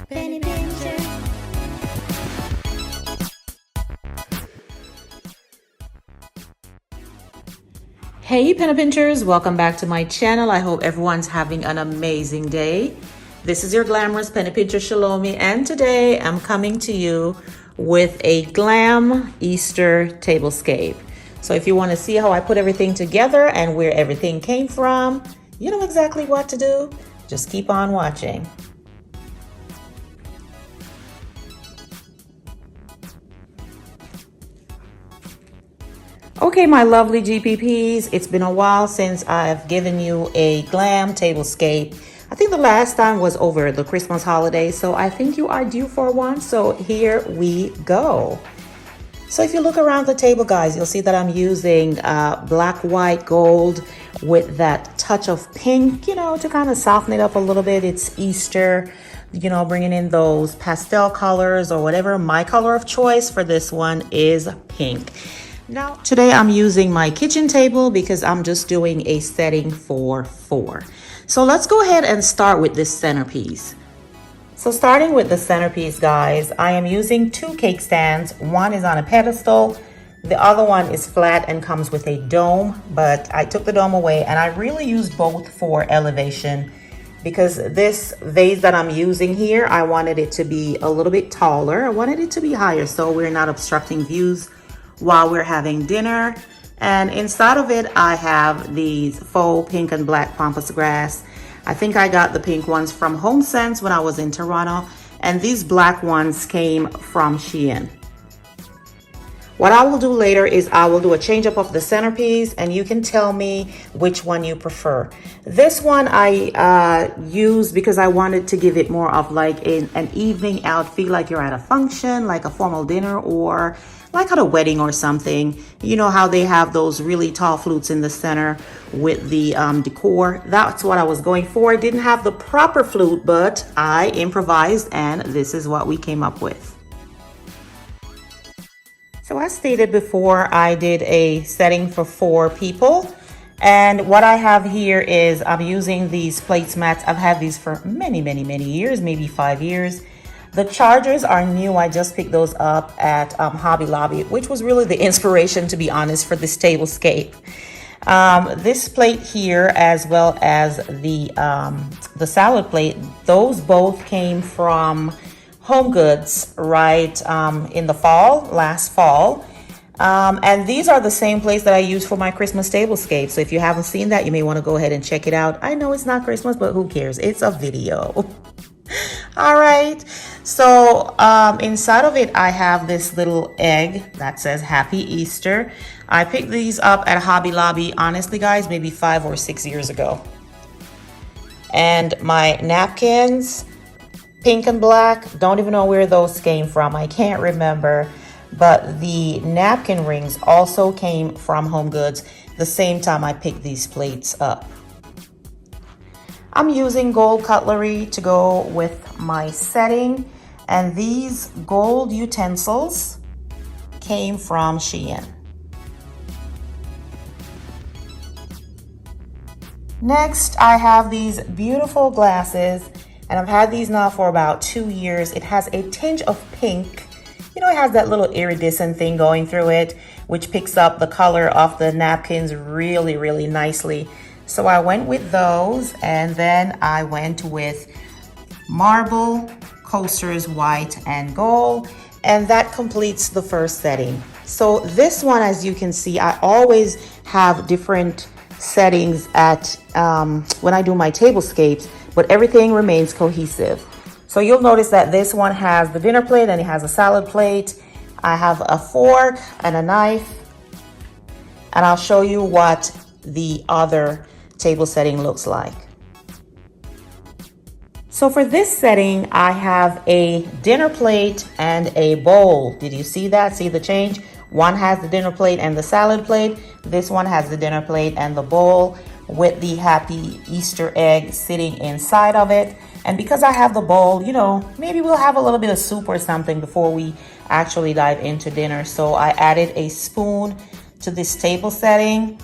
Penny Pincher. Hey Penny Pinchers, welcome back to my channel. I hope everyone's having an amazing day. This is your Glamorous Penny Pincher Shalomie, and today I'm coming to you with a Glam Easter Tablescape. So if you want to see how I put everything together and where everything came from, you know exactly what to do. Just keep on watching. Okay, my lovely GPPs, it's been a while since I've given you a Glam Tablescape. I think the last time was over the Christmas holiday, so I think you are due for one. So here we go. So if you look around the table, guys, you'll see that I'm using black, white, gold with that touch of pink, you know, to kind of soften it up a little bit. It's Easter, you know, bringing in those pastel colors or whatever. My color of choice for this one is pink. Now, today I'm using my kitchen table because I'm just doing a setting for 4. So let's go ahead and start with this centerpiece. So starting with the centerpiece, guys, I am using 2 cake stands. One is on a pedestal. The other one is flat and comes with a dome, but I took the dome away and I really used both for elevation because this vase that I'm using here, I wanted it to be a little bit taller. I wanted it to be higher so we're not obstructing views while we're having dinner. And inside of it, I have these faux pink and black pampas grass. I think I got the pink ones from HomeSense when I was in Toronto, and these black ones came from Shein. What I will do later is I will do a change up of the centerpiece and you can tell me which one you prefer. This one I used because I wanted to give it more of like an evening out feel, like you're at a function, like a formal dinner or like at a wedding or something. You know how they have those really tall flutes in the center with the decor. That's what I was going for. I didn't have the proper flute, but I improvised and this is what we came up with. So as stated before, I did a setting for 4 people. And what I have here is I'm using these placemats. I've had these for many years, maybe 5 years. The chargers are new. I just picked those up at Hobby Lobby, which was really the inspiration, to be honest, for this tablescape. This plate here, as well as the salad plate, those both came from Home Goods, right, in the last fall. And these are the same place that I use for my Christmas tablescape. So if you haven't seen that, you may want to go ahead and check it out. I know it's not Christmas, but who cares? It's a video. All right. So inside of it, I have this little egg that says Happy Easter. I picked these up at Hobby Lobby, honestly, guys, maybe 5 or 6 years ago. And my napkins, pink and black, don't even know where those came from. I can't remember. But the napkin rings also came from Home Goods the same time I picked these plates up. I'm using gold cutlery to go with my setting, and these gold utensils came from Shein. Next, I have these beautiful glasses, and I've had these now for about 2 years. It has a tinge of pink. You know, it has that little iridescent thing going through it, which picks up the color of the napkins really nicely. So I went with those, and then I went with marble coasters, white and gold, and that completes the first setting. So this one, as you can see, I always have different settings at when I do my tablescapes, but everything remains cohesive. So you'll notice that this one has the dinner plate and it has a salad plate. I have a fork and a knife, and I'll show you what the other table setting looks like. So for this setting, I have a dinner plate and a bowl. Did you see that? See the change? One has the dinner plate and the salad plate. This one has the dinner plate and the bowl with the Happy Easter egg sitting inside of it. And because I have the bowl, you know, maybe we'll have a little bit of soup or something before we actually dive into dinner. So I added a spoon to this table setting.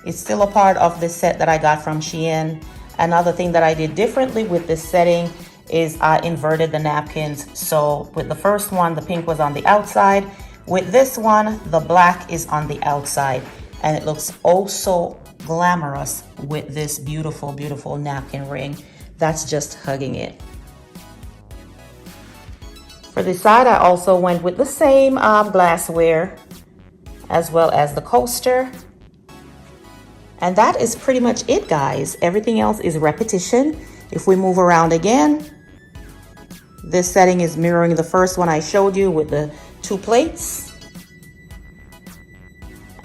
It's still a part of this set that I got from Shein. Another thing that I did differently with this setting is I inverted the napkins. So with the first one, the pink was on the outside. With this one, the black is on the outside. And it looks oh so glamorous with this beautiful, beautiful napkin ring. That's just hugging it. For the side, I also went with the same glassware as well as the coaster. And that is pretty much it, guys. Everything else is repetition. If we move around again, this setting is mirroring the first one I showed you with the 2 plates.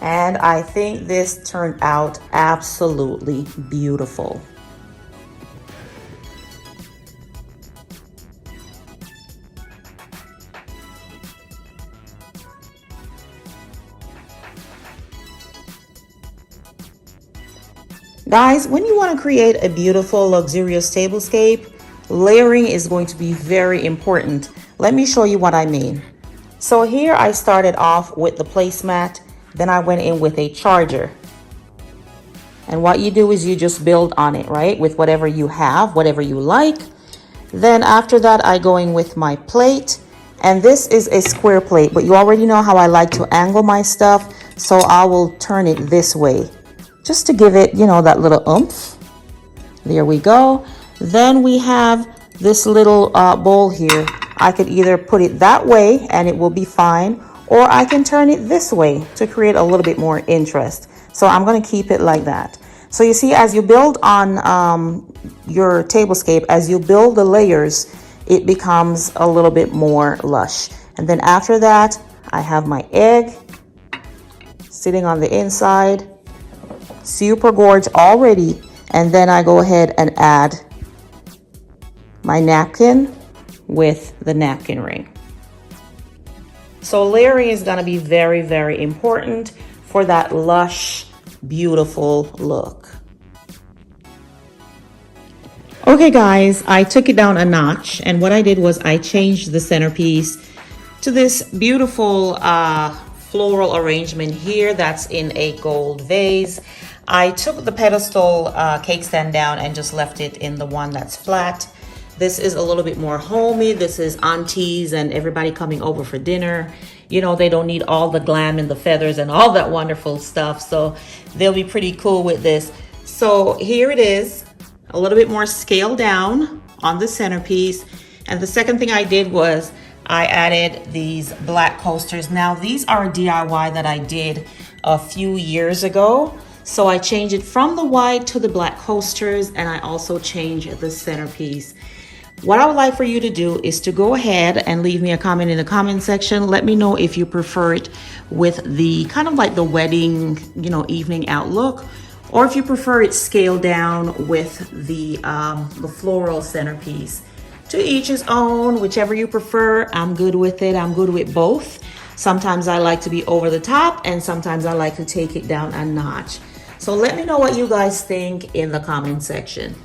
And I think this turned out absolutely beautiful. Guys, when you want to create a beautiful, luxurious tablescape, layering is going to be very important. Let me show you what I mean. So here I started off with the placemat, then I went in with a charger. And what you do is you just build on it, right? With whatever you have, whatever you like. Then after that, I go in with my plate. And this is a square plate, but you already know how I like to angle my stuff. So I will turn it this way, just to give it, you know, that little oomph. There we go. Then we have this little bowl here. I could either put it that way and it will be fine, or I can turn it this way to create a little bit more interest. So I'm going to keep it like that. So you see, as you build on your tablescape, as you build the layers, it becomes a little bit more lush. And then after that, I have my egg sitting on the inside. Super gorgeous already. And then I go ahead and add my napkin with the napkin ring. So layering is going to be very, very important for that lush, beautiful look. Okay guys, I took it down a notch, and what I did was I changed the centerpiece to this beautiful floral arrangement here that's in a gold vase. I took the pedestal cake stand down and just left it in the one that's flat. This is a little bit more homey. This is aunties and everybody coming over for dinner. You know, they don't need all the glam and the feathers and all that wonderful stuff. So they'll be pretty cool with this. So here it is, a little bit more scaled down on the centerpiece. And the second thing I did was I added these black coasters. Now these are a DIY that I did a few years ago. So I changed it from the white to the black coasters, and I also changed the centerpiece. What I would like for you to do is to go ahead and leave me a comment in the comment section. Let me know if you prefer it with the kind of like the wedding, you know, evening outlook, or if you prefer it scaled down with the floral centerpiece. To each his own, whichever you prefer. I'm good with it. I'm good with both. Sometimes I like to be over the top, and sometimes I like to take it down a notch. So let me know what you guys think in the comment section.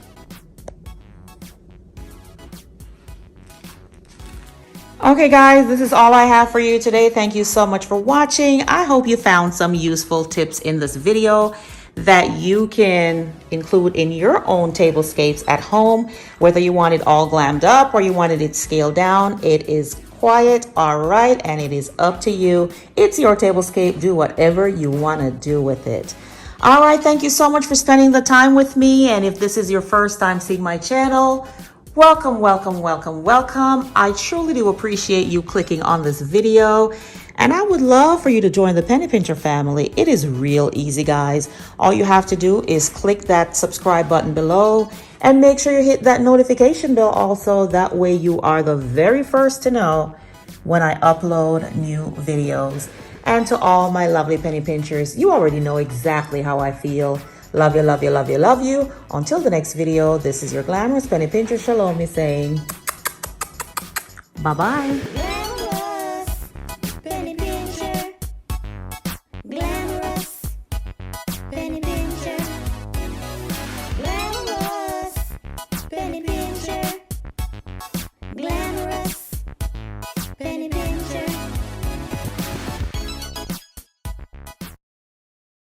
Okay guys, this is all I have for you today. Thank you so much for watching. I hope you found some useful tips in this video that you can include in your own tablescapes at home, whether you want it all glammed up or you wanted it scaled down. It is quiet, all right, and it is up to you. It's your tablescape. Do whatever you want to do with it. All right, thank you so much for spending the time with me. And if this is your first time seeing my channel, welcome, welcome, welcome, welcome. I truly do appreciate you clicking on this video. And I would love for you to join the Penny Pincher family. It is real easy, guys. All you have to do is click that subscribe button below and make sure you hit that notification bell also. That way you are the very first to know when I upload new videos. And to all my lovely penny pinchers, you already know exactly how I feel. Love you, love you, love you, love you. Until the next video, this is your Glamorous Penny Pincher ChelomieC saying bye-bye.